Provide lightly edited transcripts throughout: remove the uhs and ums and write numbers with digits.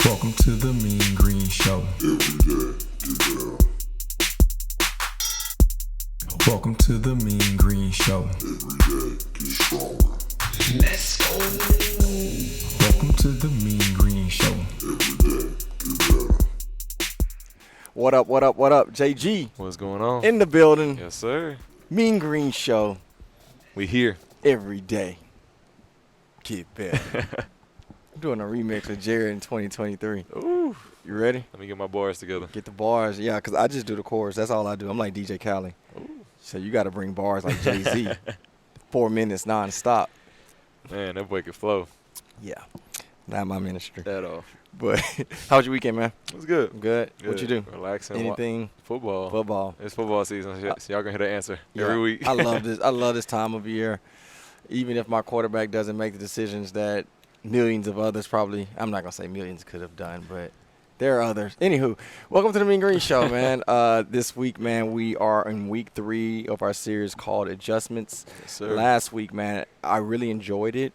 Welcome to the Mean Green Show. Every day, get down. Welcome to the Mean Green Show. Every day, get stronger. Let's go. Welcome to the Mean Green Show. Every day, get better. What up, what up, what up? JG What's going on? in the building. Yes, sir. Mean Green Show We here. every day. Get better. I'm doing a remix of Jared in 2023. Ooh. You ready? Let me get my bars together. Get the bars. Yeah, because I just do the chorus. That's all I do. I'm like DJ Khaled. So you got to bring bars like Jay-Z. 4 minutes nonstop. Man, that boy can flow. Yeah. Not my ministry. That off. But how was your weekend, man? It was good. Good. What you do? Relaxing. Anything? Football. Football. It's football season, so y'all gonna hear the answer Yeah. every week. I love this. I love this time of year. Even if my quarterback doesn't make the decisions that millions of others probably, I'm not going to say millions could have done, but there are others. Anywho, welcome to the Mean Green Show, man. This week, man, we are in week 3 of our series called Adjustments. Yes, sir. Last week, man, I really enjoyed it.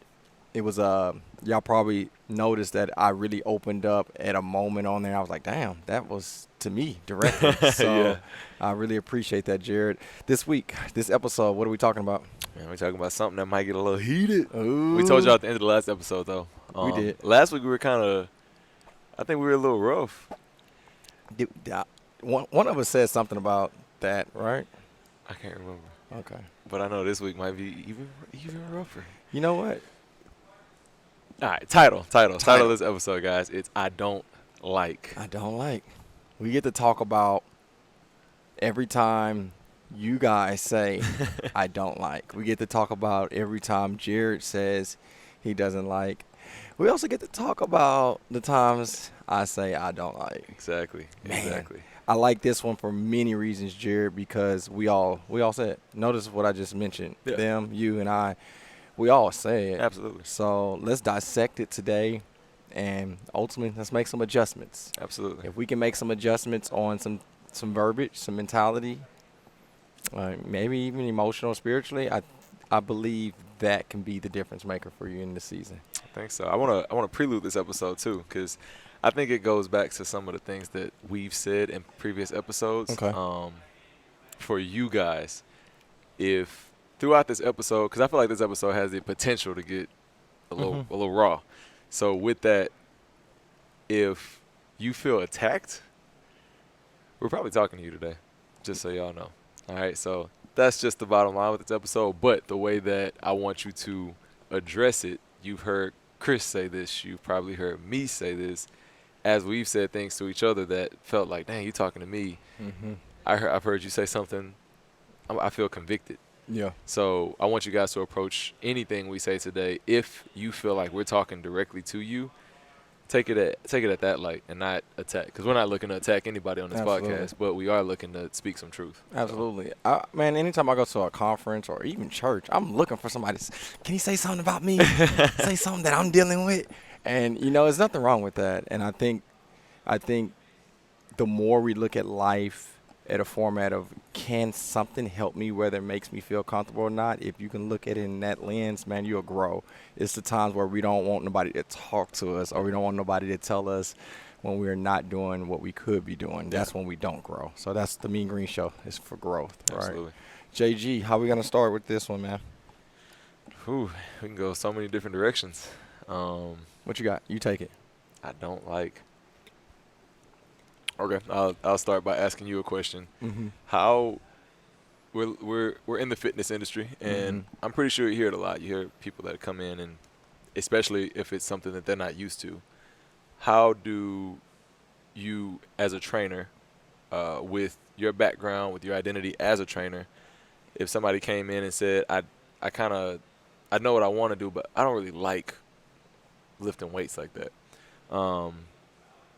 It was, y'all probably noticed that I really opened up at a moment on there. I was like, damn, that was to me directly. So Yeah. I really appreciate that, Jared. This week, this episode, what are we talking about? Man, we're talking about something that might get a little heated. Ooh. We told y'all at the end of the last episode, though. We did. Last week we were I think we were a little rough. One of us said something about that, right? I can't remember. Okay. But I know this week might be even rougher. You know what? All right, title of this episode, guys. It's I Don't Like. I don't like. We get to talk about every time you guys say I don't like. We get to talk about every time Jared says he doesn't like. We also get to talk about the times I say I don't like. Exactly. Man. Exactly. I like this one for many reasons, Jared, because we all said. Notice what I just mentioned. Yeah. Them, you, and I. We all say it. Absolutely. So let's dissect it today, and ultimately, let's make some adjustments. Absolutely. If we can make some adjustments on some verbiage, some mentality, maybe even emotional, spiritually, I believe that can be the difference maker for you in this season. I think so. I want to prelude this episode too, because I think it goes back to some of the things that we've said in previous episodes. Okay. For you guys, if throughout this episode, because I feel like this episode has the potential to get a little raw. So with that, if you feel attacked, we're probably talking to you today, just so y'all know. All right, so that's just the bottom line with this episode. But the way that I want you to address it, you've heard Chris say this, you've probably heard me say this, as we've said things to each other that felt like, dang, you talking to me. Mm-hmm. I've heard you say something, I feel convicted. Yeah. So I want you guys to approach anything we say today. If you feel like we're talking directly to you, take it at that light and not attack. Because we're not looking to attack anybody on this Absolutely. podcast, but we are looking to speak some truth. Absolutely. Man, anytime I go to a conference or even church, I'm looking for somebody. Can you say something about me? Say something that I'm dealing with? And, there's nothing wrong with that. And I think the more we look at life at a format of can something help me, whether it makes me feel comfortable or not, if you can look at it in that lens, man, you'll grow. It's the times where we don't want nobody to talk to us, or we don't want nobody to tell us when we're not doing what we could be doing. That's when we don't grow. So that's the Mean Green Show. It's for growth, Absolutely. right? JG, how we going to start with this one, man? Whew, we can go so many different directions. What you got? You take it. I don't like. Okay, I'll start by asking you a question. Mm-hmm. How we're in the fitness industry, and I'm pretty sure you hear it a lot. You hear people that come in, and especially if it's something that they're not used to. How do you, as a trainer, with your background, with your identity as a trainer, if somebody came in and said, I know what I want to do, but I don't really like lifting weights like that.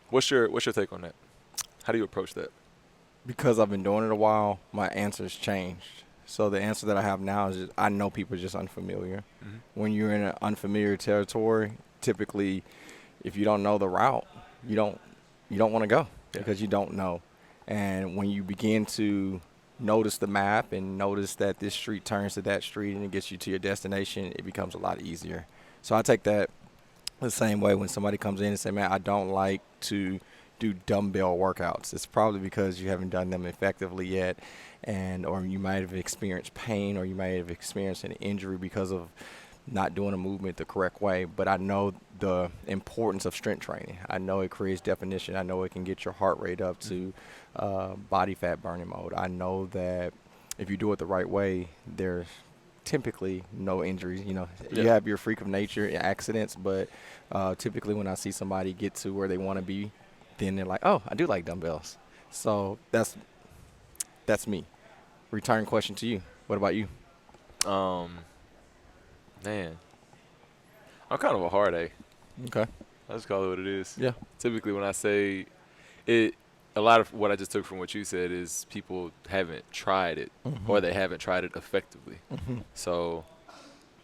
What's your take on that? How do you approach that? Because I've been doing it a while, my answer's changed. So the answer that I have now is just, I know people are just unfamiliar. Mm-hmm. When you're in an unfamiliar territory, typically, if you don't know the route, you don't want to go because you don't know. And when you begin to notice the map and notice that this street turns to that street and it gets you to your destination, it becomes a lot easier. So I take that The same way when somebody comes in and say, man, I don't like to do dumbbell workouts. It's probably because you haven't done them effectively yet, and or you might have experienced pain, or you might have experienced an injury because of not doing a movement the correct way. But I know the importance of strength training. I know it creates definition. I know it can get your heart rate up to body fat burning mode. I know that if you do it the right way, there's typically no injuries. You Yeah. have your freak of nature accidents, but typically when I see somebody get to where they want to be, then they're like, oh, I do like dumbbells. So that's me. Return question to you. What about you? Man, I'm kind of a hard A. Okay. I just call it what it is. Yeah. Typically, when I say it, a lot of what I just took from what you said is people haven't tried it, or they haven't tried it effectively. So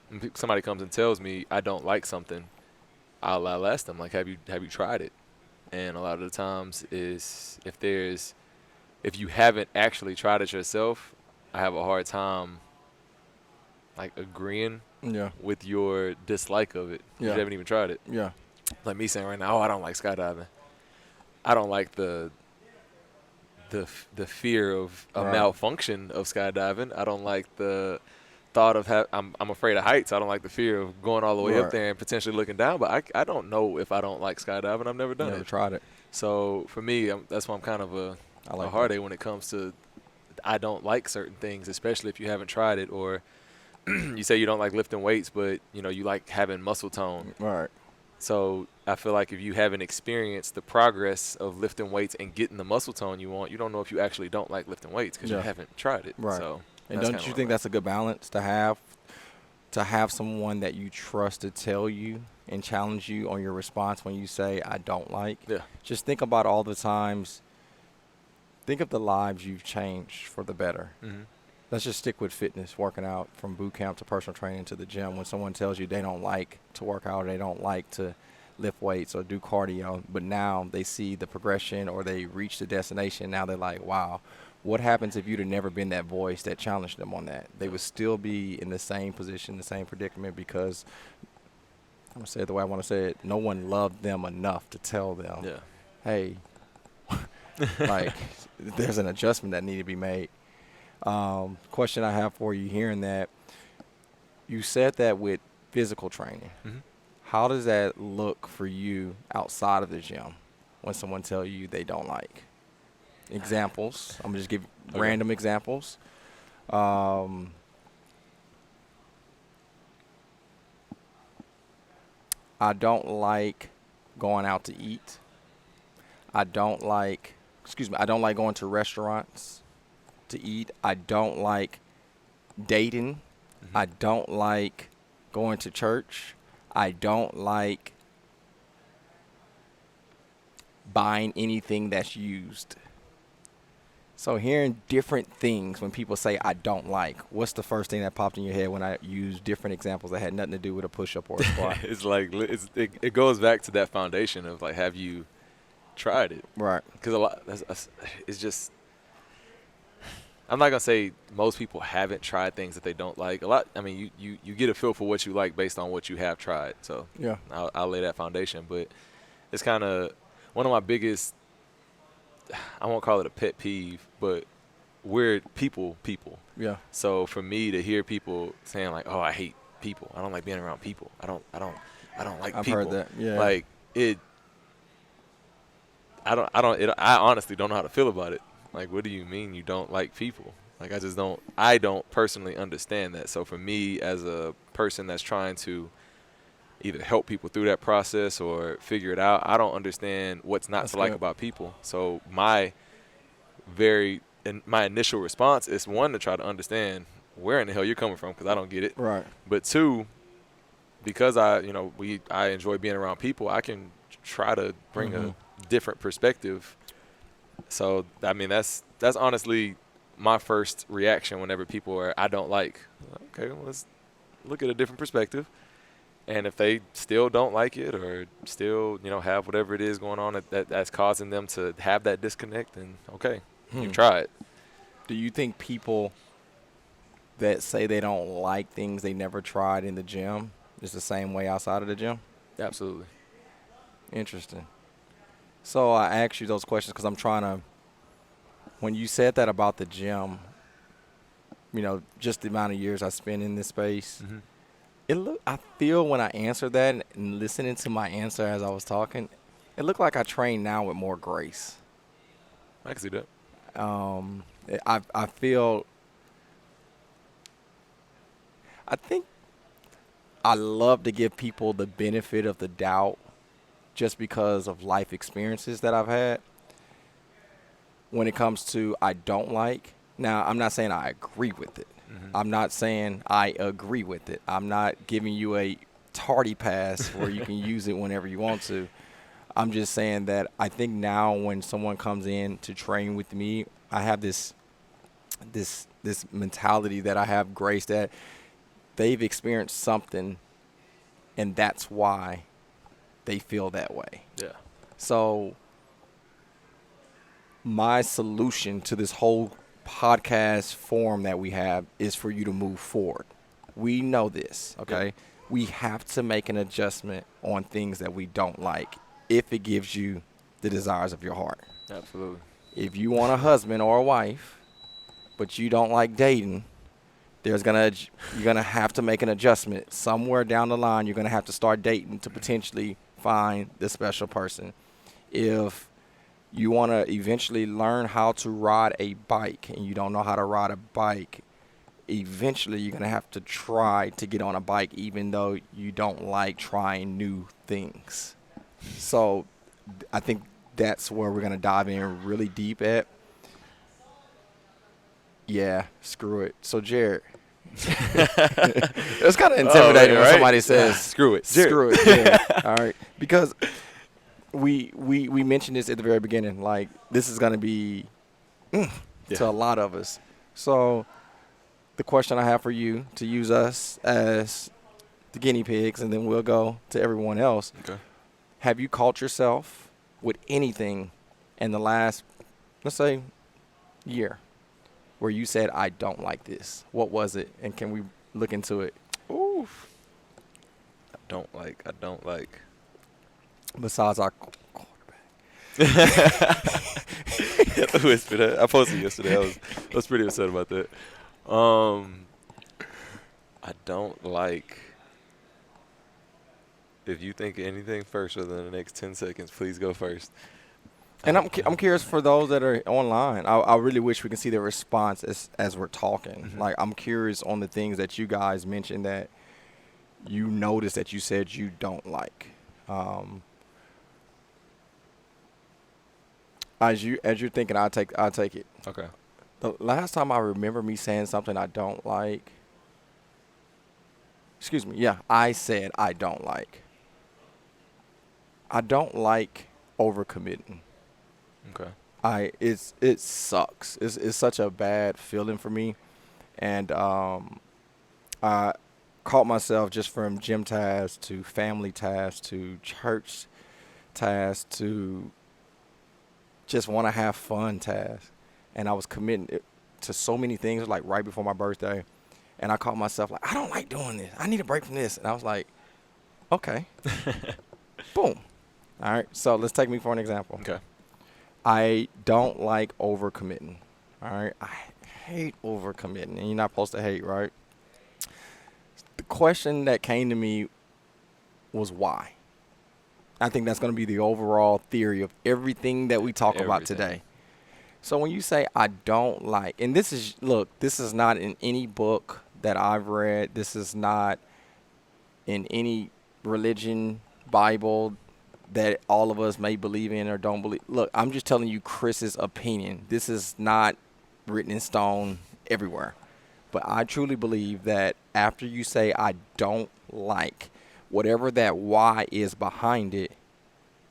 when somebody comes and tells me I don't like something, I'll ask them, like, have you tried it? And a lot of the times is if you haven't actually tried it yourself, I have a hard time like agreeing Yeah. with your dislike of it. Yeah. You haven't even tried it. Yeah. Like me saying right now, oh, I don't like skydiving. I don't like the fear of a Right. malfunction of skydiving. I don't like the thought of I'm afraid of heights. I don't like the fear of going all the way Right. up there and potentially looking down. But I don't know if I don't like skydiving. I've never done Never it. tried it. So for me, that's why I'm kind of I like a hard A when it comes to I don't like certain things, especially if you haven't tried it, or you say you don't like lifting weights, but you like having muscle tone. Right. So I feel like if you haven't experienced the progress of lifting weights and getting the muscle tone you want, you don't know if you actually don't like lifting weights because you Yeah. haven't tried it. Right. So And that's don't kinda you where think I'm that's a good balance to have someone that you trust to tell you and challenge you on your response when you say I don't like? at. Yeah. Just think about all the times. Think of the lives you've changed for the better. Mm-hmm. Let's just stick with fitness, working out, from boot camp to personal training to the gym. When someone tells you they don't like to work out, or they don't like to lift weights or do cardio, but now they see the progression or they reach the destination, now they're like, wow, what happens if you'd have never been that voice that challenged them on that? They would still be in the same position, the same predicament, because I'm going to say it the way I want to say it, no one loved them enough to tell them, Yeah. hey, like, there's an adjustment that needed to be made. Question I have for you, hearing that, you said that with physical training, Mm-hmm. how does that look for you outside of the gym when someone tells you they don't like? Examples. I'm going to just give Okay. random examples. I don't like going out to eat. I don't like going to restaurants to eat. I don't like dating. Mm-hmm. I don't like going to church. I don't like buying anything that's used. So hearing different things when people say I don't like, what's the first thing that popped in your head when I used different examples that had nothing to do with a push-up or a squat? It's like it goes back to that foundation of like, have you tried it? Right. Because a lot, it's just. I'm not gonna say most people haven't tried things that they don't like. A lot. I mean, you get a feel for what you like based on what you have tried. So Yeah. I'll lay that foundation. But it's kind of one of my biggest. I won't call it a pet peeve, but we're people. Yeah. So for me to hear people saying like, "Oh, I hate people. I don't like being around people. I don't like I've people." heard that. Yeah. Like it. I honestly don't know how to feel about it. Like, what do you mean you don't like people? Like, I don't personally understand that. So for me, as a person that's trying to either help people through that process or figure it out, I don't understand what's not That's to like good. about people. So my initial response is, one, to try to understand where in the hell you're coming from, because I don't get it. Right. But two, because I enjoy being around people, I can try to bring a different perspective. So I mean, that's honestly my first reaction whenever people are I don't like. Okay, well, let's look at a different perspective. And if they still don't like it, or still have whatever it is going on that's causing them to have that disconnect, then okay, you try it. Do you think people that say they don't like things they never tried in the gym is the same way outside of the gym? Absolutely. Interesting. So I asked you those questions because I'm trying to. When you said that about the gym, just the amount of years I spent in this space, I feel when I answered that and listening to my answer as I was talking, it looked like I train now with more grace. I can see that. I feel. I think I love to give people the benefit of the doubt just because of life experiences that I've had. When it comes to I don't like, now I'm not saying I agree with it. I'm not saying I agree with it. I'm not giving you a tardy pass where you can use it whenever you want to. I'm just saying that I think now when someone comes in to train with me, I have this mentality that I have grace that they've experienced something and that's why they feel that way. Yeah. So my solution to this whole podcast form that we have is for you to move forward. We know this, okay? Yep. We have to make an adjustment on things that we don't like if it gives you the desires of your heart. Absolutely. If you want a husband or a wife, but you don't like dating, you're gonna have to make an adjustment. Somewhere down the line, you're gonna have to start dating to potentially find the special person. If you want to eventually learn how to ride a bike and you don't know how to ride a bike, eventually you're going to have to try to get on a bike even though you don't like trying new things. So I think that's where we're going to dive in really deep at. Yeah, screw it. So, Jared. It's kind of intimidating when somebody says, screw it. screw it. Yeah. All right. Because we mentioned this at the very beginning. Like, this is going to be to a lot of us. So the question I have for you, to use us as the guinea pigs, and then we'll go to everyone else. Okay. Have you caught yourself with anything in the last, let's say, year where you said, I don't like this? What was it? And can we look into it? Oof. I don't like. Besides our quarterback. Whisper that. I posted yesterday. I was pretty upset about that. I don't like. If you think of anything first within the next 10 seconds, please go first. And I'm curious for those that are online. I really wish we can see their response as we're talking. Mm-hmm. Like, I'm curious on the things that you guys mentioned that you noticed that you said you don't like. As you're thinking, I'll take it. Okay. The last time I remember me saying something I don't like. Excuse me. Yeah, I said I don't like. I don't like overcommitting. Okay. It sucks. It's such a bad feeling for me, and I caught myself just from gym tasks to family tasks to church tasks to just want to have fun tasks, and I was committing to so many things like right before my birthday, and I caught myself like, I don't like doing this. I need a break from this, and I was like, okay, boom. All right, so let's take me for an example. Okay. I don't like overcommitting. All right, I hate overcommitting, and you're not supposed to hate, right? The question that came to me was why. I think that's going to be the overall theory of everything that we talk about today. So when you say I don't like, and this is not in any book that I've read. This is not in any religion, Bible that all of us may believe in or don't believe. Look, I'm just telling you Chris's opinion. This is not written in stone everywhere. But I truly believe that after you say I don't like, whatever that why is behind it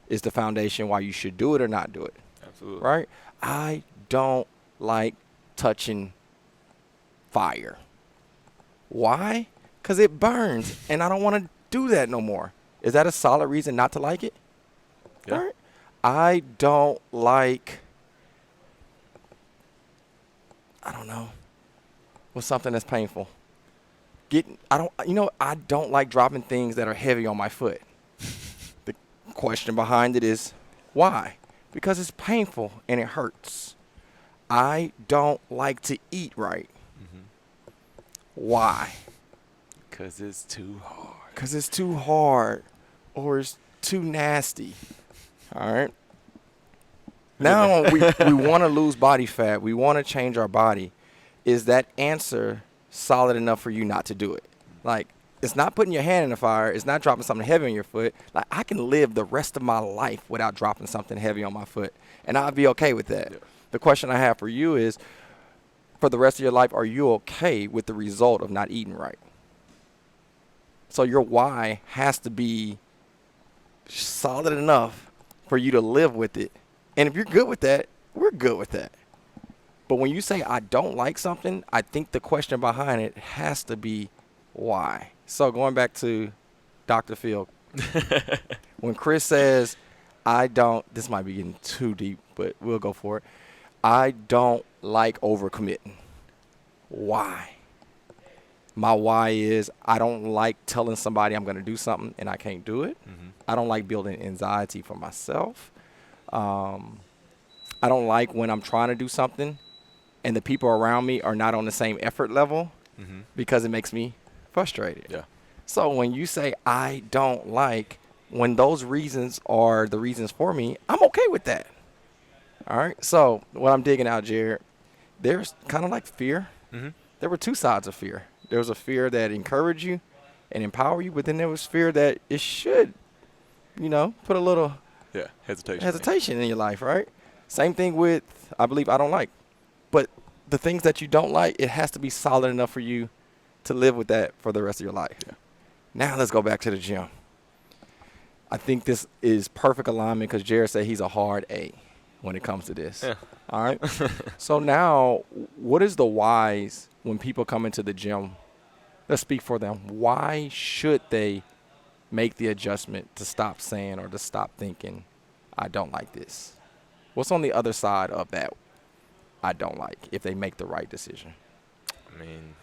is the foundation why you should do it or not do it. Absolutely. Right? I don't like touching fire. Why? Because it burns, and I don't want to do that no more. Is that a solid reason not to like it? Yeah. Right? I don't like, I don't know, what's something that's painful? I don't like dropping things that are heavy on my foot. The question behind it is why? Because it's painful and it hurts. I don't like to eat right. Why? Because it's too hard. Because it's too hard or it's too nasty. All right. Now we want to lose body fat. We want to change our body. Is that answer solid enough for you not to do it? Like, it's not putting your hand in the fire. It's not dropping something heavy on your foot. Like, I can live the rest of my life without dropping something heavy on my foot, and I'll be okay with that. Yeah. The question I have for you is, for the rest of your life, are you okay with the result of not eating right? So your why has to be solid enough for you to live with it. And if you're good with that, we're good with that. But when you say I don't like something, I think the question behind it has to be why. So going back to Dr. Phil, when Chris says, this might be getting too deep, but we'll go for it. I don't like overcommitting. Why? My why is I don't like telling somebody I'm going to do something and I can't do it. I don't like building anxiety for myself. I don't like when I'm trying to do something and the people around me are not on the same effort level because it makes me frustrated. Yeah. So when you say I don't like, when those reasons are the reasons for me, I'm okay with that. All right. So what I'm digging out, Jared, there's kind of like fear. There were two sides of fear. There was a fear that encouraged you and empower you, but then there was fear that it should, put a little hesitation in your life, right? Same thing with, I believe, I don't like. But the things that you don't like, it has to be solid enough for you to live with that for the rest of your life. Yeah. Now let's go back to the gym. I think this is perfect alignment because Jared said he's a hard A when it comes to this. Yeah. All right. So now, what is the whys when people come into the gym? Let's speak for them. Why should they make the adjustment to stop saying or to stop thinking, I don't like this? What's on the other side of that I don't like if they make the right decision? I mean,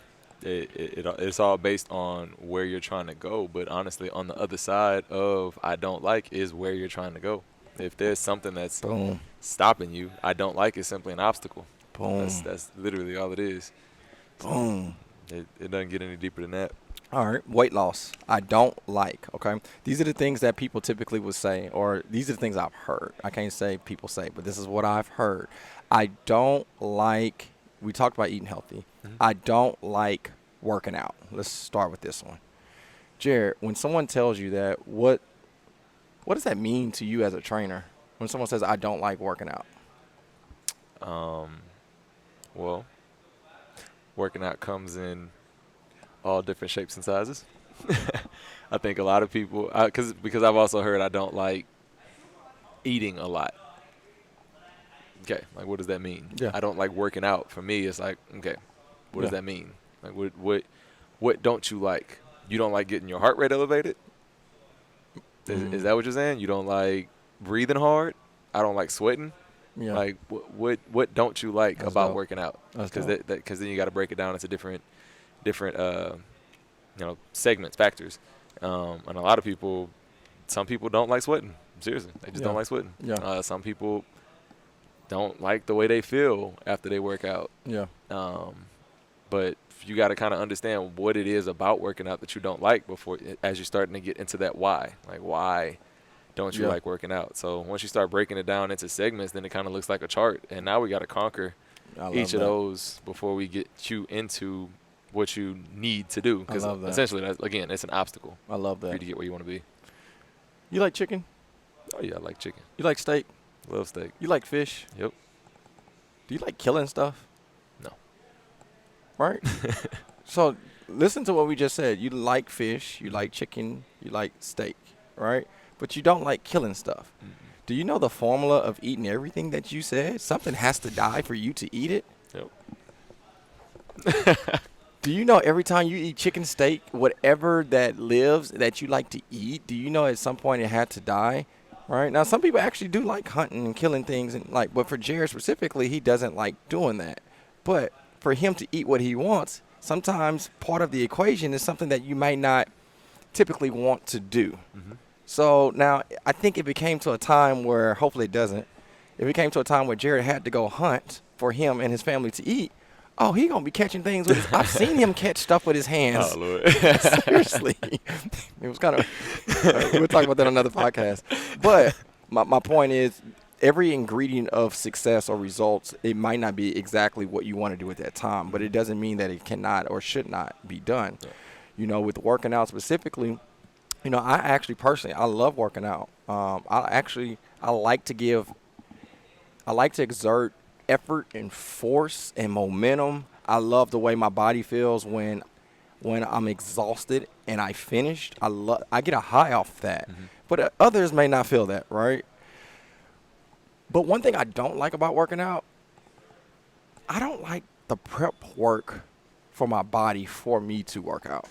it's all based on where you're trying to go. But honestly, on the other side of I don't like is where you're trying to go. If there's something that's stopping you, I don't like is simply an obstacle. Boom. That's literally all it is. Boom. It doesn't get any deeper than that. All right. Weight loss. I don't like. Okay. These are the things that people typically would say, or these are the things I've heard. I can't say people say, but this is what I've heard. I don't like, we talked about eating healthy. I don't like working out. Let's start with this one. Jared, when someone tells you that, what does that mean to you as a trainer when someone says, I don't like working out? Well, working out comes in all different shapes and sizes. I think a lot of people, because I've also heard I don't like eating a lot. Okay, like what does that mean? Yeah. I don't like working out. For me, it's like, okay, what does that mean? Like what don't you like? You don't like getting your heart rate elevated? Is that what you're saying? You don't like breathing hard? I don't like sweating. Yeah. Like what don't you like about working out? Because then you got to break it down into different segments, factors. And a lot of people, some people don't like sweating. Seriously, they just don't like sweating. Yeah. Some people don't like the way they feel after they work out. Yeah. But you got to kind of understand what it is about working out that you don't like before, as you're starting to get into that why. Like, why don't you like working out? So once you start breaking it down into segments, then it kind of looks like a chart. And now we got to conquer each of those before we get you into what you need to do. Because essentially, again, it's an obstacle. I love that. For you to get where you want to be. You like chicken? Oh, yeah, I like chicken. You like steak? Love steak. You like fish? Yep. Do you like killing stuff? No. Right? So listen to what we just said. You like fish, you like chicken, you like steak, right? But you don't like killing stuff. Do you know the formula of eating everything that you said? Something has to die for you to eat it. Yep. Do you know every time you eat chicken, steak, whatever that lives that you like to eat, do you know at some point it had to die? Right? Now, some people actually do like hunting and killing things, but for Jared specifically, he doesn't like doing that. But for him to eat what he wants, sometimes part of the equation is something that you might not typically want to do. So now I think it became to a time where, hopefully it doesn't, if it came to a time where Jared had to go hunt for him and his family to eat, oh, he going to be catching things with his, I've seen him catch stuff with his hands. Oh, Lord. Seriously. It was kind of, we'll talk about that on another podcast. But my point is, every ingredient of success or results, it might not be exactly what you want to do at that time, but it doesn't mean that it cannot or should not be done. Yeah. You know, with working out specifically, you know, I actually personally, I love working out. I like to exert effort and force and momentum. I love the way my body feels when I'm exhausted and I finished. I get a high off that. Mm-hmm. But others may not feel that, right? But one thing I don't like about working out, I don't like the prep work for my body for me to work out.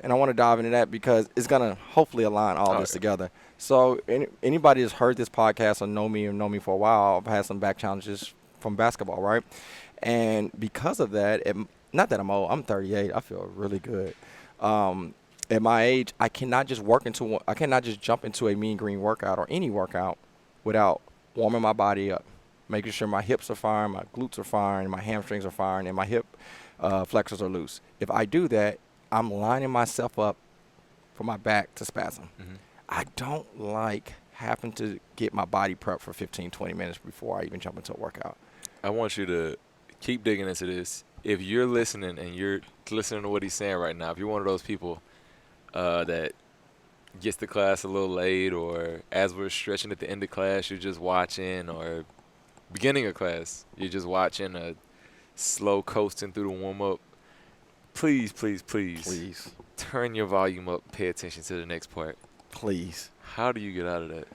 And I want to dive into that because it's going to hopefully align all this together. So anybody that's heard this podcast or know me for a while, I've had some back challenges from basketball, right? And because of that, not that I'm old, I'm 38. I feel really good. At my age, I cannot just jump into a mean green workout or any workout without warming my body up, making sure my hips are firing, my glutes are firing, my hamstrings are firing, and my hip flexors are loose. If I do that, I'm lining myself up for my back to spasm. Mm-hmm. I don't like having to get my body prepped for 15, 20 minutes before I even jump into a workout. I want you to keep digging into this. If you're listening and you're listening to what he's saying right now, if you're one of those people that gets to class a little late, or as we're stretching at the end of class, you're just watching, or beginning of class, you're just watching a slow coasting through the warm-up, please turn your volume up, pay attention to the next part. Please. How do you get out of that?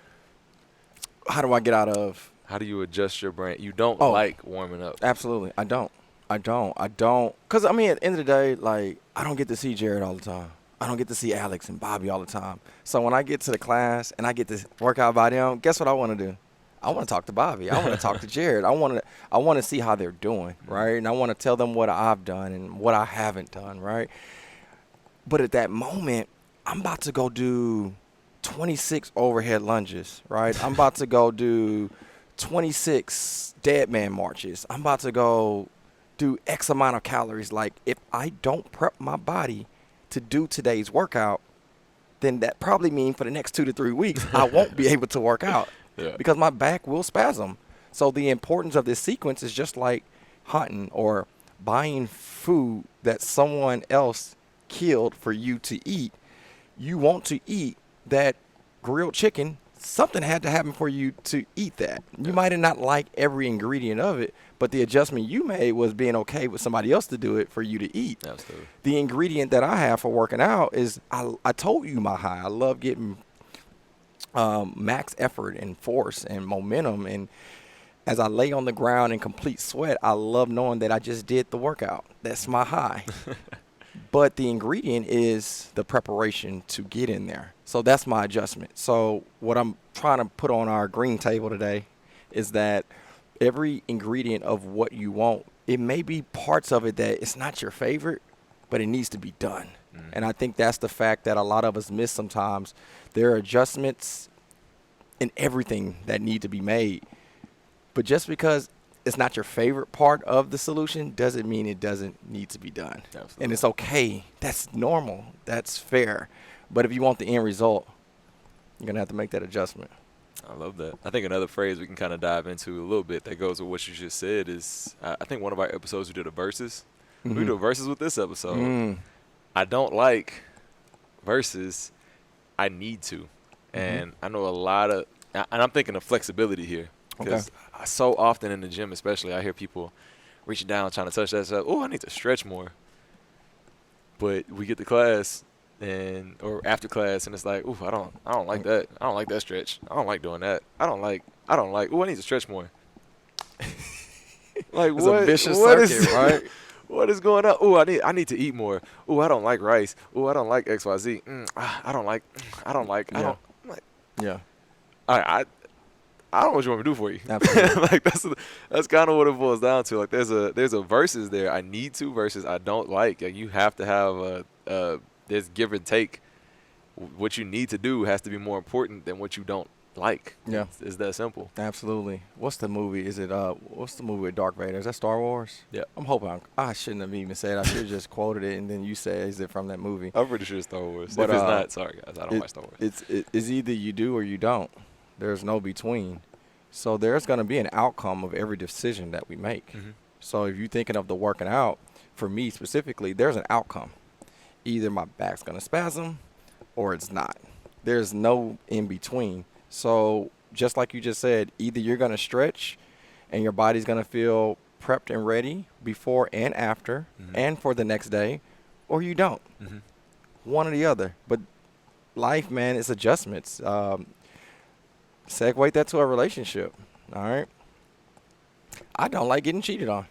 How do I get out of? How do you adjust your brain? You don't like warming up. Absolutely. I don't. Because, I mean, at the end of the day, like, I don't get to see Jared all the time. I don't get to see Alex and Bobby all the time. So when I get to the class and I get to work out by them, guess what I want to do? I want to talk to Bobby. I want to talk to Jared. I want to see how they're doing, right? And I want to tell them what I've done and what I haven't done, right? But at that moment, I'm about to go do 26 overhead lunges, right? I'm about to go do 26 dead man marches. I'm about to go do X amount of calories. Like, if I don't prep my body to do today's workout, then that probably means for the next 2 to 3 weeks, I won't be able to work out because my back will spasm. So the importance of this sequence is just like hunting or buying food that someone else killed for you to eat. You want to eat that grilled chicken. Something had to happen for you to eat that. You might have not liked every ingredient of it, but the adjustment you made was being okay with somebody else to do it for you to eat. Absolutely. The ingredient that I have for working out is, I told you my high. I love getting max effort and force and momentum. And as I lay on the ground in complete sweat, I love knowing that I just did the workout. That's my high. But the ingredient is the preparation to get in there. So that's my adjustment. So what I'm trying to put on our green table today is that every ingredient of what you want, it may be parts of it that it's not your favorite, but it needs to be done. And I think that's the fact that a lot of us miss sometimes. There are adjustments in everything that need to be made. But just because it's not your favorite part of the solution doesn't mean it doesn't need to be done. Absolutely. And it's okay. That's normal. That's fair. But if you want the end result, you're going to have to make that adjustment. I love that. I think another phrase we can kind of dive into a little bit that goes with what you just said is, I think one of our episodes we did a versus. We do a versus with this episode. I don't like versus. I need to. And I know a lot of, and I'm thinking of flexibility here. Because so often in the gym especially, I hear people reaching down trying to touch that stuff. Oh, I need to stretch more. But we get to class or after class, and it's like, ooh, I don't like that. I don't like that stretch. I don't like doing that. I don't like, ooh, I need to stretch more. Like, it's a vicious circuit, right? What is going on? Ooh, I need to eat more. Ooh, I don't like rice. Ooh, I don't like XYZ. I don't like. Yeah. I don't know what you want me to do for you. Absolutely. Like that's kind of what it boils down to. Like there's a versus there. I need to versus I don't like. Like you have to have there's give and take what you need to do has to be more important than what you don't like. Yeah. It's that simple. Absolutely. What's the movie? Is it what's the movie with Darth Vader? Is that Star Wars? Yeah. I'm hoping I shouldn't have even said. I should have just quoted it, and then you said, "Is it from that movie?" I'm pretty sure it's Star Wars. But, if it's not, sorry guys, I don't watch Star Wars. It's either you do or you don't. There's no between. So there's going to be an outcome of every decision that we make. Mm-hmm. So if you're thinking of the working out, for me specifically, there's an outcome. Either my back's going to spasm or it's not. There's no in between. So just like you just said, either you're going to stretch and your body's going to feel prepped and ready before and after and for the next day, or you don't. Mm-hmm. One or the other. But life, man, is adjustments. Segue that to a relationship. All right. I don't like getting cheated on.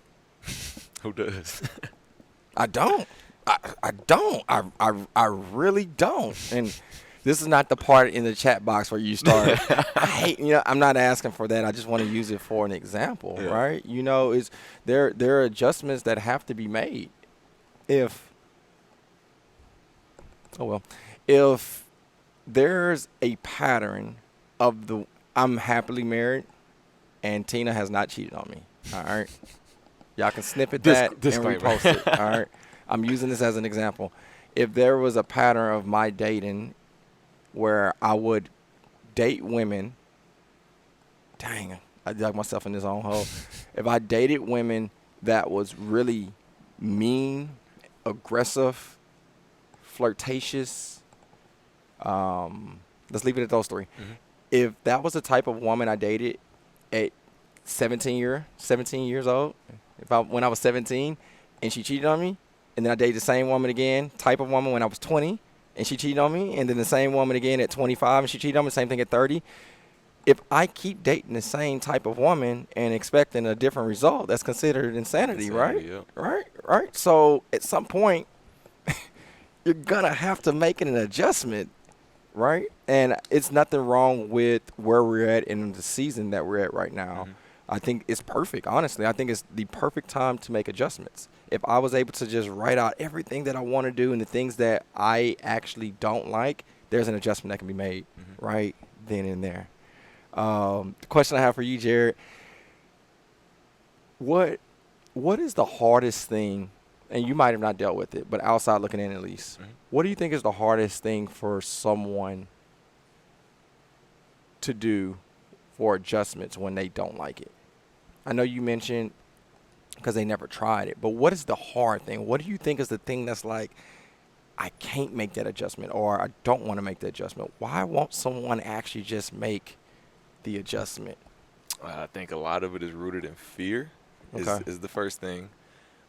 Who does? I don't. I don't. I really don't. And this is not the part in the chat box where you start. I hate. I'm not asking for that. I just want to use it for an example, right? Is there are adjustments that have to be made. If there's a pattern of I'm happily married, and Tina has not cheated on me. All right. Y'all can snippet that and repost it. All right. I'm using this as an example. If there was a pattern of my dating where I would date women, dang, I dug myself in this own hole. If I dated women that was really mean, aggressive, flirtatious, let's leave it at those three. Mm-hmm. If that was the type of woman I dated at 17 years old, when I was 17 and she cheated on me, and then I dated the same woman again, type of woman when I was 20 and she cheated on me, and then the same woman again at 25 and she cheated on me, same thing at 30. If I keep dating the same type of woman and expecting a different result, that's considered insanity, right? Yeah. Right. So at some point, you're going to have to make an adjustment. Right? And it's nothing wrong with where we're at in the season that we're at right now. Mm-hmm. I think it's perfect, honestly. I think it's the perfect time to make adjustments. If I was able to just write out everything that I want to do and the things that I actually don't like, there's an adjustment that can be made right then and there. The question I have for you, Jared, what is the hardest thing, and you might have not dealt with it, but outside looking in at least, what do you think is the hardest thing for someone to do for adjustments when they don't like it? I know you mentioned because they never tried it, but what is the hard thing? What do you think is the thing that's like, I can't make that adjustment, or I don't want to make the adjustment? Why won't someone actually just make the adjustment? I think a lot of it is rooted in fear is the first thing.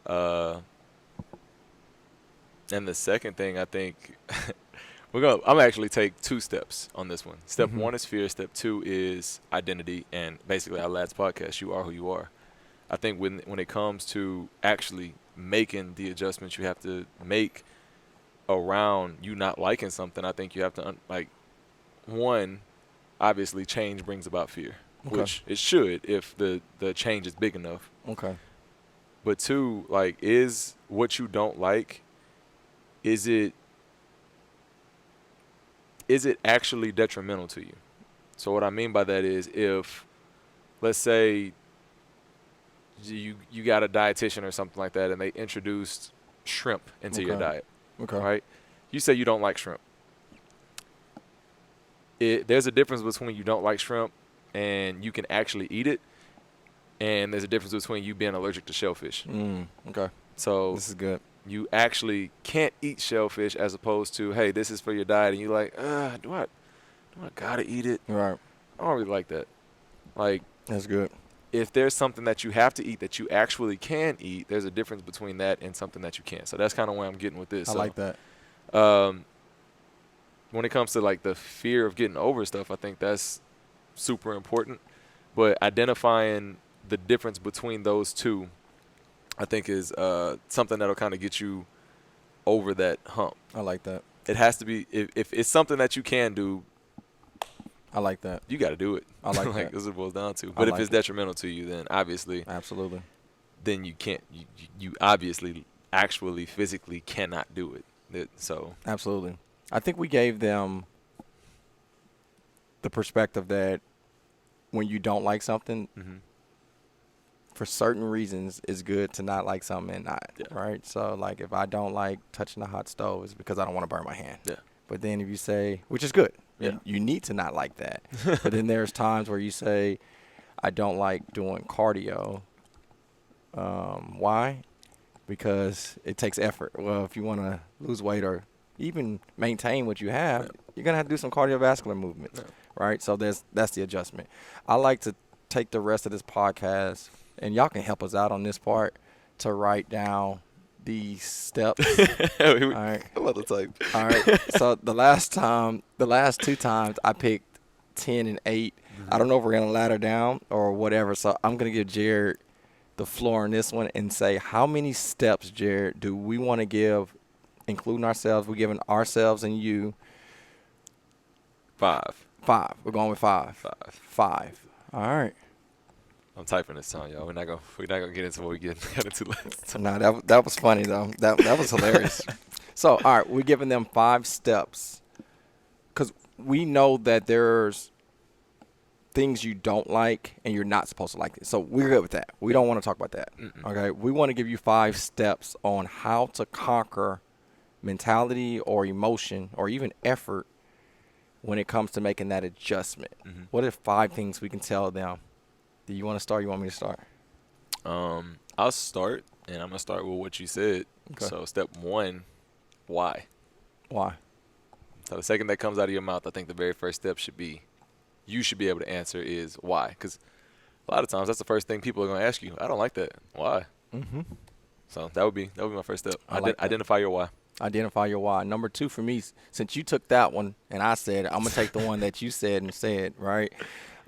And the second thing, I think, I'm actually take two steps on this one. Step one is fear. Step two is identity. And basically, our last podcast, you are who you are. I think when it comes to actually making the adjustments you have to make around you not liking something, I think you have to, one, obviously change brings about fear, which it should if the change is big enough. Okay. But two, is what you don't like, is it actually detrimental to you? So what I mean by that is, if, let's say, you got a dietitian or something like that, and they introduced shrimp into your diet, right? You say you don't like shrimp. There's a difference between you don't like shrimp and you can actually eat it, and there's a difference between you being allergic to shellfish. So this is good. You actually can't eat shellfish, as opposed to, hey, this is for your diet, and you're like, do I gotta eat it? Right. I don't really like that. That's good. If there's something that you have to eat that you actually can eat, there's a difference between that and something that you can't. So that's kind of where I'm getting with this. I like that. When it comes to the fear of getting over stuff, I think that's super important. But identifying the difference between those two, I think, is something that'll kind of get you over that hump. I like that. It has to be, if it's something that you can do, I like that. you got to do it. I like that. That's what it boils down to. But if it's detrimental to you, then obviously, absolutely, then you can't. You obviously, actually, physically cannot do it. So absolutely. I think we gave them the perspective that when you don't like something, for certain reasons, it's good to not like something and not, right? So, like, if I don't like touching the hot stove, it's because I don't want to burn my hand. Yeah. But then if you say, which is good, Yeah. you need to not like that. But then there's times where you say, I don't like doing cardio. Why? Because it takes effort. Well, if you want to lose weight or even maintain what you have, you're going to have to do some cardiovascular movements, right? So that's the adjustment. I like to take the rest of this podcast, and y'all can help us out on this part, to write down these steps. All right. I'm about to type. All right. So the last 2 times I picked 10 and 8. I don't know if we're going to ladder down or whatever. So I'm going to give Jared the floor on this one and say, how many steps, Jared, do we want to give, including ourselves? We're giving ourselves and you 5. 5. We're going with 5. 5. All right. I'm typing this time, y'all. We're not gonna get into what we got into last time. No, that was funny though. That was hilarious. So, all right, we're giving them 5 steps because we know that there's things you don't like and you're not supposed to like it. So we're good with that. We don't want to talk about that. Okay, we want to give you 5 steps on how to conquer mentality or emotion or even effort when it comes to making that adjustment. What are 5 things we can tell them? Do you want to start? You want me to start? I'll start, and I'm gonna start with what you said. Okay. So step 1, why? Why? So the second that comes out of your mouth, I think the very first step you should be able to answer is why, because a lot of times that's the first thing people are gonna ask you. I don't like that. Why? So that would be my first step. Identify your why. Identify your why. Number 2 for me, since you took that one and I said it, I'm going to take the one that you said and said, right?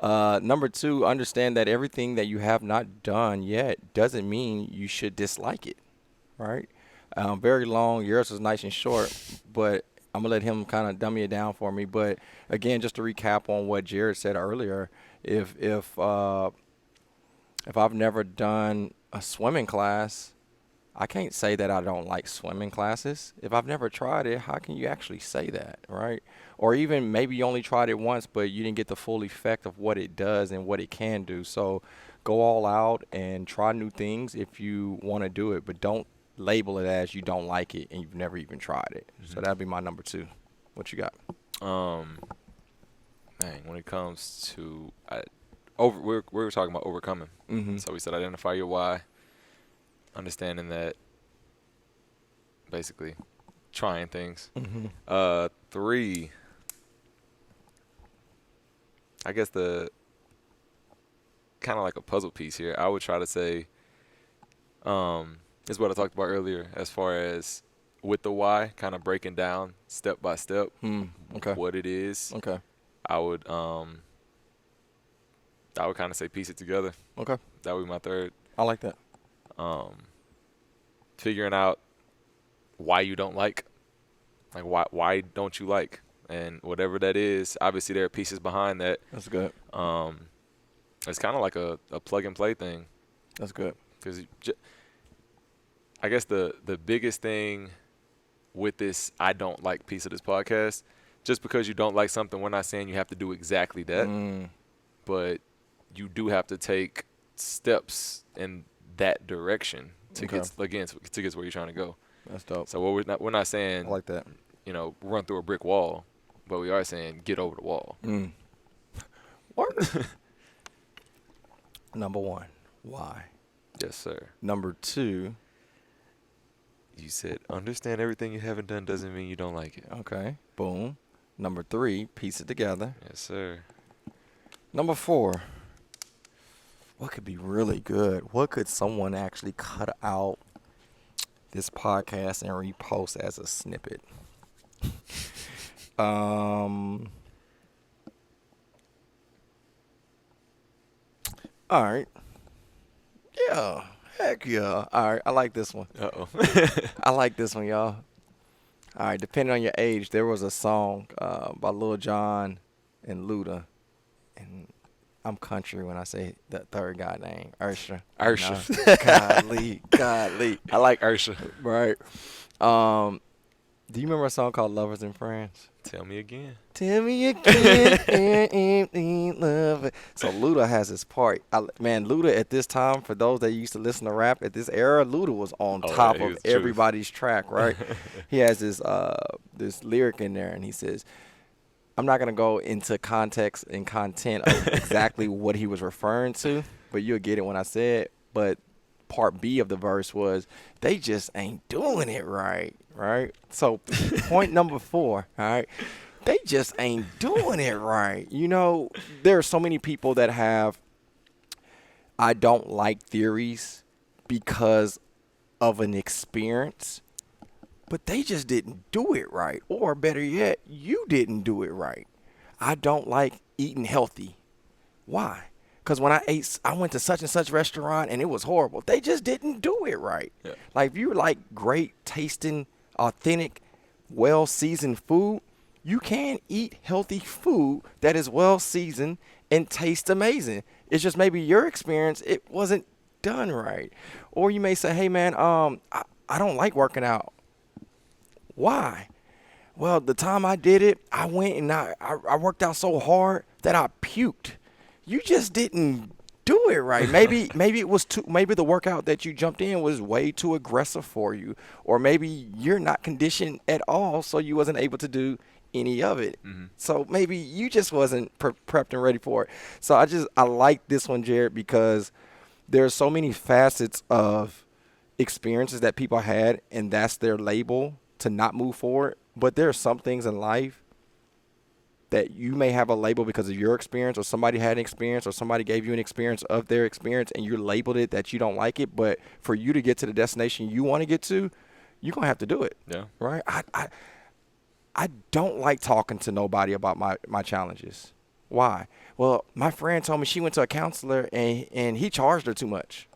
Number 2, understand that everything that you have not done yet doesn't mean you should dislike it, right? Very long. Yours was nice and short, but I'm going to let him kind of dummy it down for me. But, again, just to recap on what Jared said earlier, if I've never done a swimming class, I can't say that I don't like swimming classes. If I've never tried it, how can you actually say that, right? Or even maybe you only tried it once, but you didn't get the full effect of what it does and what it can do. So go all out and try new things if you want to do it, but don't label it as you don't like it and you've never even tried it. So that'd be my number 2. What you got? When it comes to we were talking about overcoming. So we said identify your why. Understanding that, basically, trying things. 3, I guess the kind of like a puzzle piece here. I would try to say, is what I talked about earlier, as far as with the why, kind of breaking down step by step what it is. Okay. I would kind of say piece it together. Okay. That would be my 3rd. I like that. Figuring out why you don't like why don't you like, and whatever that is, obviously there are pieces behind that. That's good. It's kind of like a plug and play thing. That's good. Because I guess the biggest thing with this I don't like piece of this podcast, just because you don't like something, we're not saying you have to do exactly that, but you do have to take steps in that direction to get to get where you're trying to go. That's dope. So we're not saying, I like that. Run through a brick wall, but we are saying get over the wall. What? Number 1, why? Yes, sir. Number 2, you said understand everything you haven't done doesn't mean you don't like it. okay, boom. Number 3, piece it together. Yes, sir. Number 4, what could be really good? What could someone actually cut out this podcast and repost as a snippet? All right. Yeah. Heck yeah. All right. I like this one. Uh-oh. I like this one, y'all. All right. Depending on your age, there was a song by Lil Jon and Luda. And I'm country when I say that third guy name, Ursha. Godly. I like Ursha. Right. Do you remember a song called Lovers and Friends? Tell me again. Tell me again, love. So Luda has his part. Man, Luda at this time, for those that used to listen to rap at this era, Luda was on Oh, top yeah, he of was the truth. everybody's track, right? He has this lyric in there, and he says, I'm not gonna go into context and content of exactly what he was referring to, but you'll get it when I say it. But part B of the verse was, they just ain't doing it right, right? So point number 4, all right, they just ain't doing it right. You know, there are so many people that have I don't like theories because of an experience, but they just didn't do it right. Or better yet, you didn't do it right. I don't like eating healthy. Why? Because when I went to such and such restaurant and it was horrible. They just didn't do it right. Yeah. Like if you like great tasting, authentic, well seasoned food, you can eat healthy food that is well seasoned and tastes amazing. It's just maybe your experience, it wasn't done right. Or you may say, hey man, I don't like working out. Why? Well, the time I did it, I went and I worked out so hard that I puked. You just didn't do it right. Maybe it was maybe the workout that you jumped in was way too aggressive for you, or maybe you're not conditioned at all, so you wasn't able to do any of it. Mm-hmm. So maybe you just wasn't prepped and ready for it. So I like this one, Jared, because there's so many facets of experiences that people had, and that's their label to not move forward. But there are some things in life that you may have a label because of your experience, or somebody had an experience, or somebody gave you an experience of their experience, and you labeled it that you don't like it. But for you to get to the destination you want to get to, you're going to have to do it. Yeah. Right? I don't like talking to nobody about my challenges. Why? Well, my friend told me she went to a counselor and he charged her too much.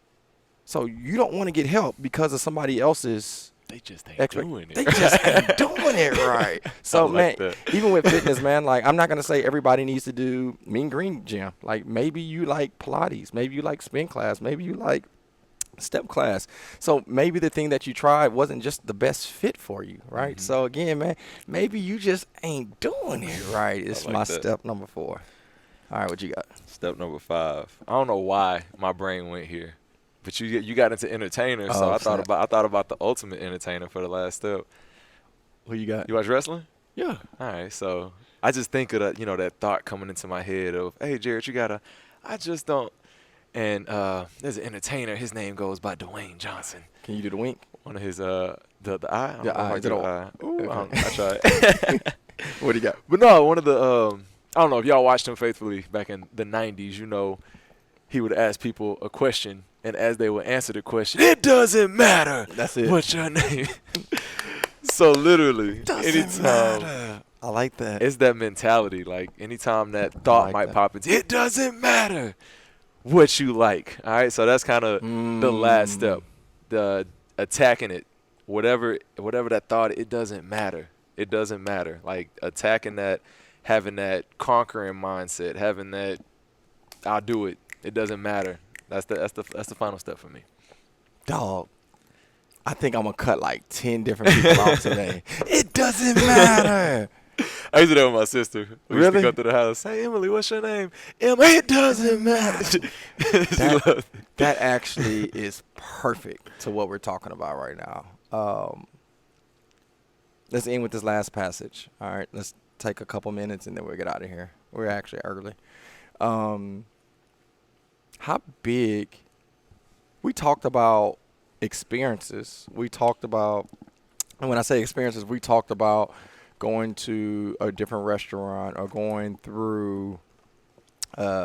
So you don't want to get help because of somebody else's They just ain't doing it. They just ain't doing it right. So, like man, that. even with fitness, man, like, I'm not going to say everybody needs to do Mean Green Gym. Like, maybe you like Pilates. Maybe you like spin class. Maybe you like step class. So maybe the thing that you tried wasn't just the best fit for you, right? Mhm. So, again, man, maybe you just ain't doing it right. It's like my that. step number 4. All right, what you got? Step number 5. I don't know why my brain went here, but you got into entertainer, so Oh, I snap. thought about the ultimate entertainer for the last step. Who you got? You watch wrestling? Yeah. All right, so I just think of that thought coming into my head of, hey Jared, I just don't. And there's an entertainer. His name goes by Dwayne Johnson. Can you do the wink? One of his the eye. I don't know if I Is it do a- eye. Ooh, okay. I tried. What do you got? But no, one of the I don't know if y'all watched him faithfully back in the 90s. He would ask people a question, and as they would answer the question, it doesn't matter. That's it. What's your name? So literally, Doesn't anytime matter. I like that. it's that mentality. Like anytime that thought like might that. pop into, it doesn't matter what you like. All right, so that's kind of the last step, the attacking it. Whatever that thought, it doesn't matter. It doesn't matter. Like attacking that, having that conquering mindset, having that, I'll do it. It doesn't matter. That's the final step for me. Dog, I think I'm going to cut like 10 different people off today. It doesn't matter. I used to do that with my sister. We used to Really? go through the house. Hey, Emily, what's your name? Emma, it doesn't matter. She loved it. That actually is perfect to what we're talking about right now. Let's end with this last passage. All right, let's take a couple minutes and then we'll get out of here. We're actually early. How big, we talked about experiences. We talked about, and when I say experiences, we talked about going to a different restaurant or going through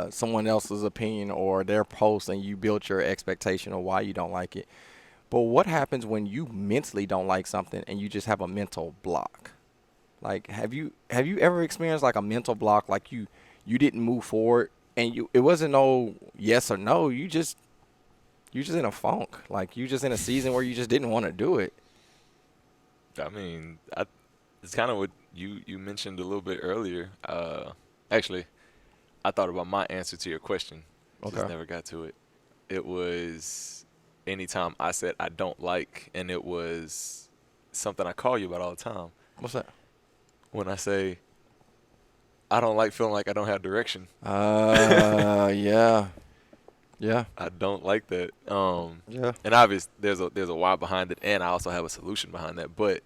someone else's opinion or their post, and you built your expectation of why you don't like it. But what happens when you mentally don't like something and you just have a mental block? Like, have you ever experienced like a mental block, like you didn't move forward and it wasn't no yes or no, you just in a funk, like you just in a season where you just didn't want to do it. I mean, it's kind of what you mentioned a little bit earlier. Actually, I thought about my answer to your question. Just Okay. never got to it. It was anytime I said I don't like, and it was something I call you about all the time. What's that? When I say I don't like feeling like I don't have direction. Yeah. Yeah. I don't like that. Yeah. And obviously there's a why behind it, and I also have a solution behind that. But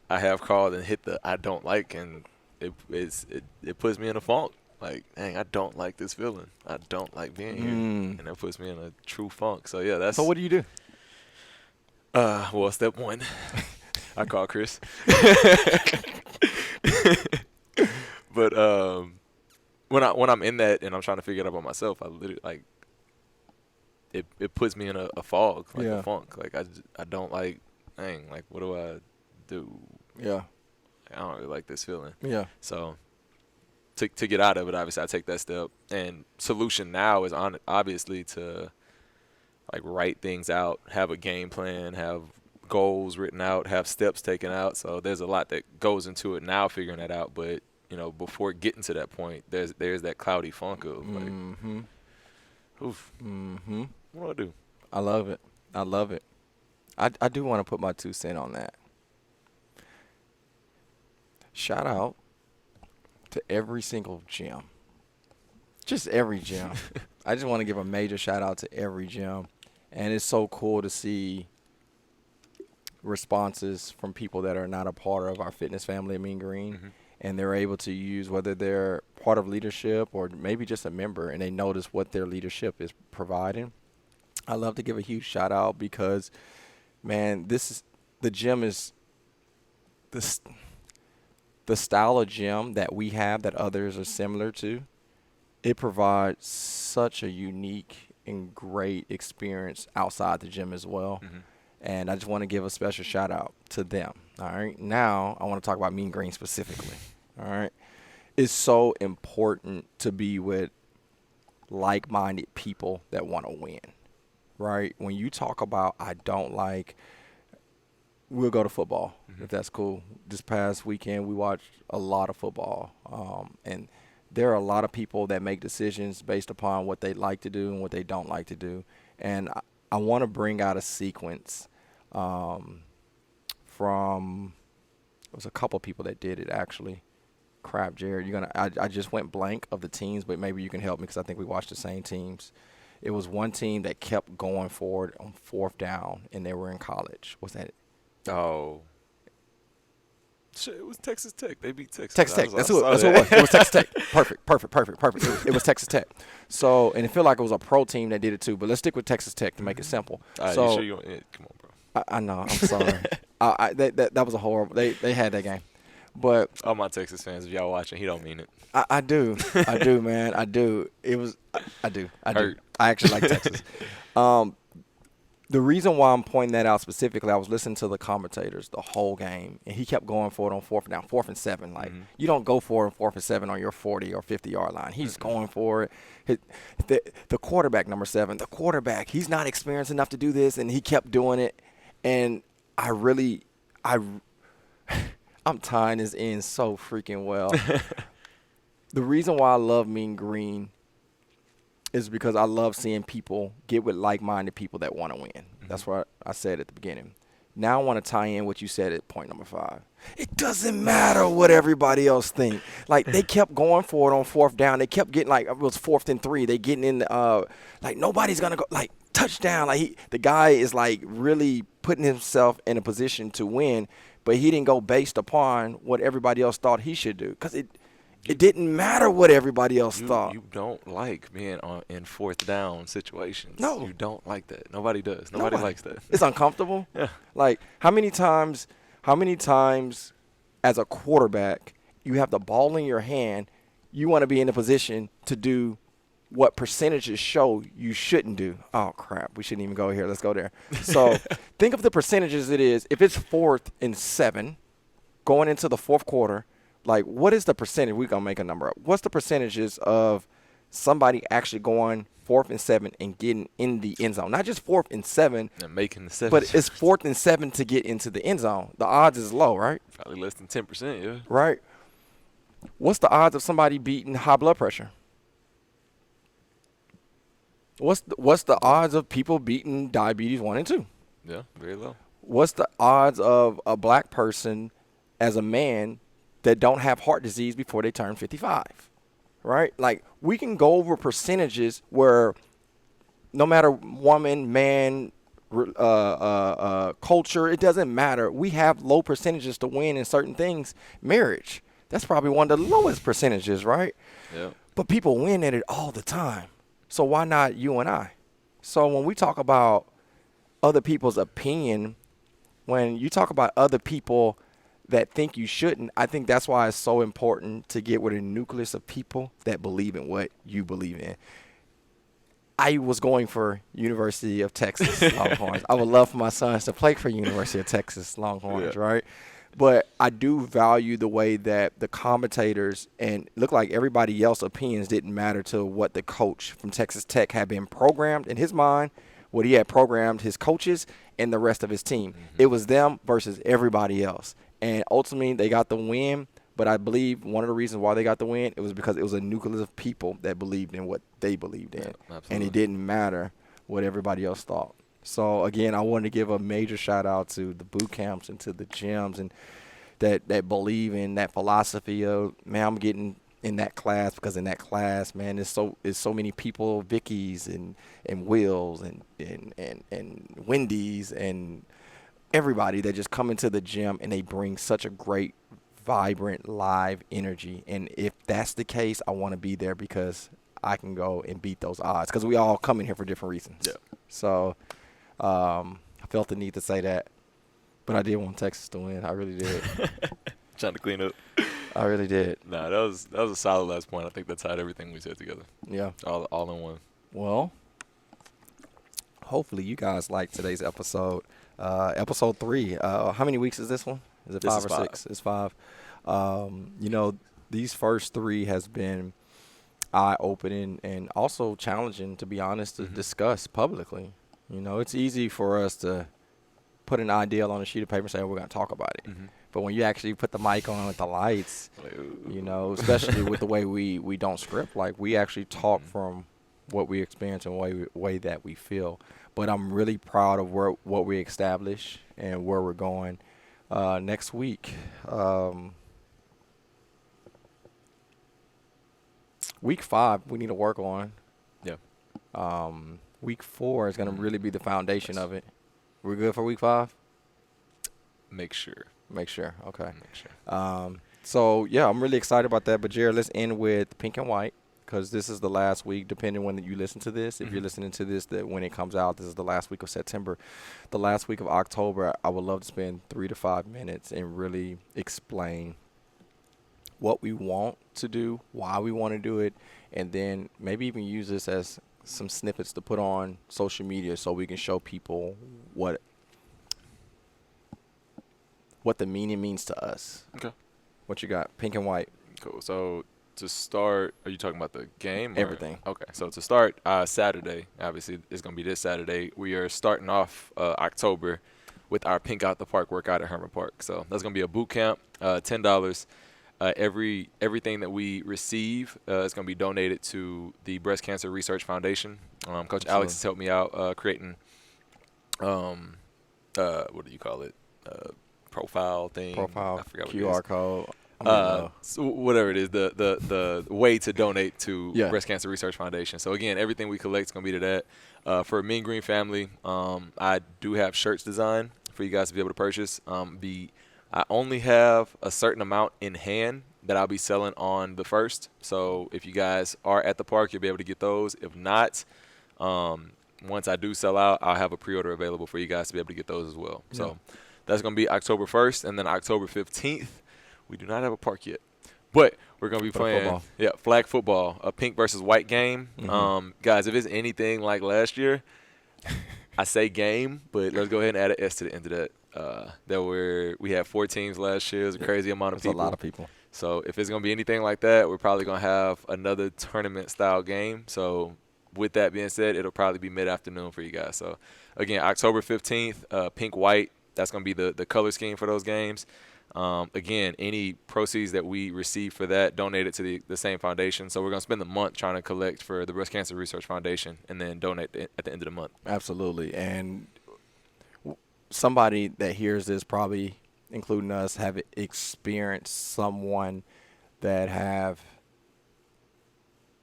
I have called and hit the I don't like, and it puts me in a funk. Like, dang, I don't like this feeling. I don't like being here, and that puts me in a true funk. So yeah, that's. So what do you do? Well, step one, I call Chris. But when I'm in that and I'm trying to figure it out by myself, I literally like it puts me in a fog, like Yeah. a funk. Like I don't like, dang, like what do I do? Yeah. I don't really like this feeling. Yeah. So to get out of it, obviously I take that step. And solution now is obviously to like write things out, have a game plan, have goals written out, have steps taken out. So there's a lot that goes into it now, figuring that out. But before getting to that point, there's that cloudy funk of like, oof. What do I do? I love it. I love it. I do want to put my 2 cents on that. Shout out to every single gym. Just every gym. I just want to give a major shout out to every gym. And it's so cool to see responses from people that are not a part of our fitness family at Mean Green. Mm-hmm. And they're able to use, whether they're part of leadership or maybe just a member, and they notice what their leadership is providing. I love to give a huge shout out because, man, the gym is the style of gym that we have that others are similar to. It provides such a unique and great experience outside the gym as well. Mm-hmm. And I just want to give a special shout out to them. All right. Now I want to talk about Mean Green specifically. All right. It's so important to be with like-minded people that want to win. Right. When you talk about I don't like, we'll go to football if that's cool. This past weekend we watched a lot of football. And there are a lot of people that make decisions based upon what they like to do and what they don't like to do. And I want to bring out a sequence from it was a couple people that did it actually. Crap, Jared, I just went blank of the teams, but maybe you can help me because I think we watched the same teams. It was one team that kept going forward on 4th down, and they were in college. Was that it? Oh. Shit, it was Texas Tech. They beat Texas. Texas Tech. That's who it was. It was Texas Tech. Perfect. It was Texas Tech. So, and it felt like it was a pro team that did it too. But let's stick with Texas Tech to make it simple. All right, so, you sure you want, come on, bro. I know. I'm sorry. That was a horrible. They had that game. But All my Texas fans, if y'all watching, he don't mean it. I do, man. I do. It was. I do. Hurt. I actually like Texas. The reason why I'm pointing that out specifically, I was listening to the commentators the whole game, and he kept going for it on 4th down, 4th and 7. Like, you don't go for it on 4th and 7 on your 40 or 50-yard line. He's going for it. The quarterback, number 7, he's not experienced enough to do this, and he kept doing it. And I'm tying this in so freaking well. The reason why I love Mean Green is because I love seeing people get with like-minded people that want to win. That's what I said at the beginning. Now I want to tie in what you said at point number 5. It doesn't matter what everybody else think. Like, they kept going for it on 4th down. They kept getting, like, it was 4th and 3. They getting in, like, nobody's going to go, like, touchdown. Like, the guy is, like, really putting himself in a position to win, but he didn't go based upon what everybody else thought he should do because it didn't matter what everybody else thought. You don't like being in 4th down situations. No. You don't like that. Nobody does. Nobody likes that. It's uncomfortable. Yeah. Like, how many times as a quarterback you have the ball in your hand, you want to be in a position to do what percentages show you shouldn't do. Oh, crap. We shouldn't even go here. Let's go there. So think of the percentages it is. If it's 4th and 7 going into the 4th quarter, like, what is the percentage? We're going to make a number up. What's the percentages of somebody actually going 4th and 7 and getting in the end zone? Not just 4th and 7. And making the 7. But it's 4th and 7 to get into the end zone. The odds is low, right? Probably less than 10%, yeah. Right. What's the odds of somebody beating high blood pressure? What's the odds of people beating diabetes 1 and 2? Yeah, very low. What's the odds of a black person as a man that don't have heart disease before they turn 55, right? Like, we can go over percentages where no matter woman, man, culture, it doesn't matter. We have low percentages to win in certain things. Marriage, that's probably one of the lowest percentages, right? Yeah. But people win at it all the time. So why not you and I? So when we talk about other people's opinion, when you talk about other people that think you shouldn't, I think that's why it's so important to get with a nucleus of people that believe in what you believe in. I was going for University of Texas Longhorns. I would love for my sons to play for University of Texas Longhorns, right? But I do value the way that the commentators and look like everybody else's opinions didn't matter to what the coach from Texas Tech had been programmed in his mind, what he had programmed his coaches and the rest of his team. It was them versus everybody else. And ultimately, they got the win. But I believe one of the reasons why they got the win, it was because it was a nucleus of people that believed in what they believed in. And it didn't matter what everybody else thought. So, again, I wanted to give a major shout-out to the boot camps and to the gyms and that believe in that philosophy of, man, I'm getting in that class because in that class, man, there's so many people, Vickies and Wills and Wendy's and everybody that just come into the gym and they bring such a great, vibrant, live energy. And if that's the case, I want to be there because I can go and beat those odds because we all come in here for different reasons. Yeah. So I felt the need to say that. But I did want Texas to win. I really did. Trying to clean up. I really did. Nah, that was a solid last point. I think that tied everything we said together. Yeah. All in one. Well, hopefully you guys liked today's episode. Episode 3. How many weeks is this one? Is it 5 or 6? It's 5. These first 3 has been eye-opening and also challenging, to be honest, to discuss publicly. It's easy for us to put an ideal on a sheet of paper and say, we're going to talk about it. But when you actually put the mic on with the lights, especially with the way we don't script, like we actually talk from what we experience and way that we feel. But I'm really proud of what we established and where we're going next week. Week 5, we need to work on. Yeah. Week 4 is going to really be the foundation of it. We're good for week 5? Make sure. Okay. Make sure. So, yeah, I'm really excited about that. But, Jared, let's end with pink and white because this is the last week, depending when you listen to this. If you're listening to this, that when it comes out, this is the last week of September. The last week of October, I would love to spend 3 to 5 minutes and really explain what we want to do, why we want to do it, and then maybe even use this as some snippets to put on social media so we can show people what the meaning means to us. Okay. What you got? Pink and white. Cool. So to start, are you talking about the game? Everything. Okay. So to start, Saturday, obviously it's going to be this Saturday. We are starting off October with our Pink Out the Park workout at Herman Park. So that's going to be a boot camp, $10. Everything that we receive is going to be donated to the Breast Cancer Research Foundation. Coach Alex has helped me out creating, what do you call it? Profile thing. Profile, I forgot QR what code. So whatever it is, the way to donate to Breast Cancer Research Foundation. So again, everything we collect is going to be to that. For Mean Green Family, I do have shirts designed for you guys to be able to purchase. I only have a certain amount in hand that I'll be selling on the 1st. So if you guys are at the park, you'll be able to get those. If not, once I do sell out, I'll have a pre-order available for you guys to be able to get those as well. Yeah. So that's going to be October 1st. And then October 15th, we do not have a park yet. But we're going to be playing flag football, a pink versus white game. Guys, if it's anything like last year, I say game, but let's go ahead and add an S to the end of that. We had 4 teams last year. It was a crazy amount of people. That's a lot of people. So if it's going to be anything like that, we're probably going to have another tournament-style game. So with that being said, it'll probably be mid-afternoon for you guys. So, again, October 15th, pink-white. That's going to be the color scheme for those games. Again, any proceeds that we receive for that donated to the same foundation. So we're going to spend the month trying to collect for the Breast Cancer Research Foundation and then donate at the end of the month. Absolutely. And somebody that hears this probably including us, have experienced someone that have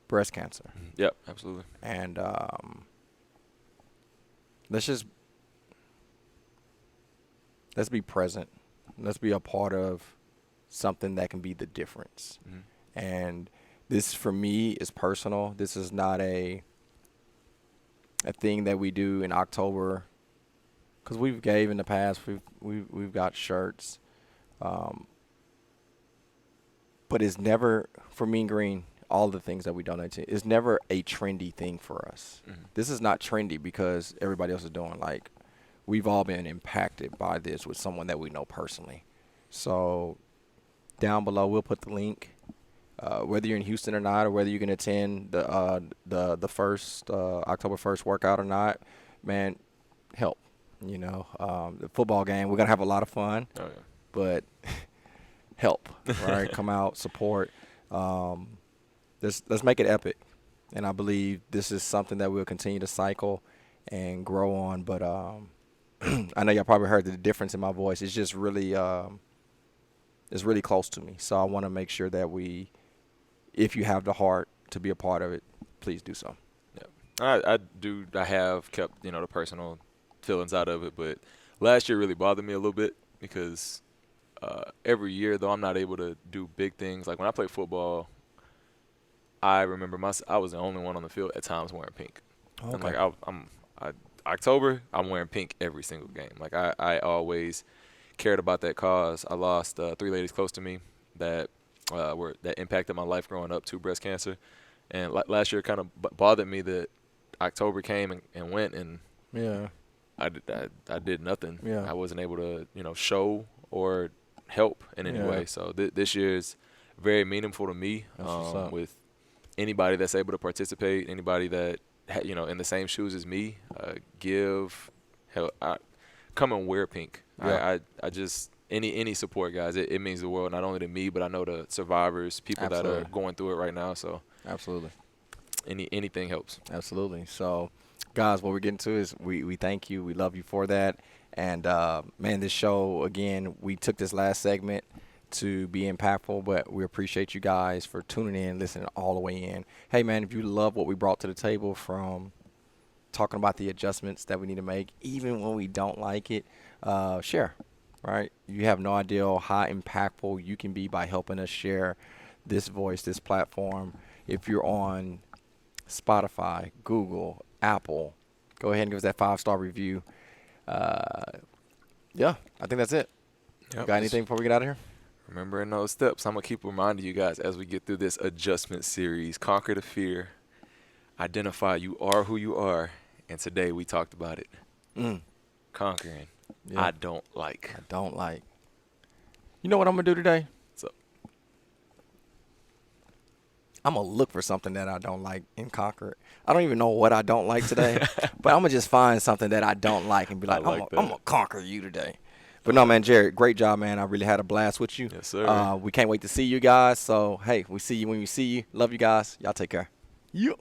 breast cancer. Yep, absolutely. And let's be present. Let's be a part of something that can be the difference. And this, for me, is personal. This is not a thing that we do in October, because we've gave in the past. We've got shirts, but it's never, for Mean Green, all the things that we donate to, is never a trendy thing for us. This is not trendy because everybody else is doing. Like, we've all been impacted by this with someone that we know personally. So down below, we'll put the link. Whether you're in Houston or not, or whether you can attend the first October 1st workout or not, man, help. The football game, we're gonna have a lot of fun, but help, right? Come out, support. Let's make it epic, and I believe this is something that we'll continue to cycle and grow on. But I know y'all probably heard the difference in my voice. It's just really it's really close to me. So I want to make sure that if you have the heart to be a part of it, please do so. Yeah, I have kept the personal feelings out of it, but last year really bothered me a little bit because every year, though I'm not able to do big things, like when I played football, I remember I was the only one on the field at times wearing pink. Okay. And like October, I'm wearing pink every single game. Like I always cared about that cause. I lost 3 ladies close to me that impacted my life growing up to breast cancer, and last year kind of bothered me that October came and went, and I did nothing. I wasn't able to show or help in any way. So this year is very meaningful to me. With anybody that's able to participate, anybody that in the same shoes as me, give help. Come and wear pink. I just any support, guys. It means the world, not only to me, but I know the survivors, people that are going through it right now. So absolutely, anything helps. Absolutely. So, guys, what we're getting to is we thank you, we love you for that, and man, this show again, we took this last segment to be impactful, but we appreciate you guys for tuning in, listening all the way in. Hey, man, if you love what we brought to the table, from talking about the adjustments that we need to make, even when we don't like it, share, right? You have no idea how impactful you can be by helping us share this voice, this platform. If you're on Spotify, Google, Apple, go ahead and give us that 5-star review. Yeah, I think that's it. Yep. Got anything before we get out of here? Remembering those steps, I'm going to keep reminding you guys as we get through this adjustment series. Conquer the fear. Identify you are who you are. And today we talked about it. Conquering. Yeah. I don't like. You know what I'm going to do today? So I'm going to look for something that I don't like and conquer it. I don't even know what I don't like today, but I'm going to just find something that I don't like and be like, I'm going to conquer you today. But no, man, Jared, great job, man. I really had a blast with you. Yes, sir. We can't wait to see you guys. So, hey, we see you when we see you. Love you guys. Y'all take care. Yeah.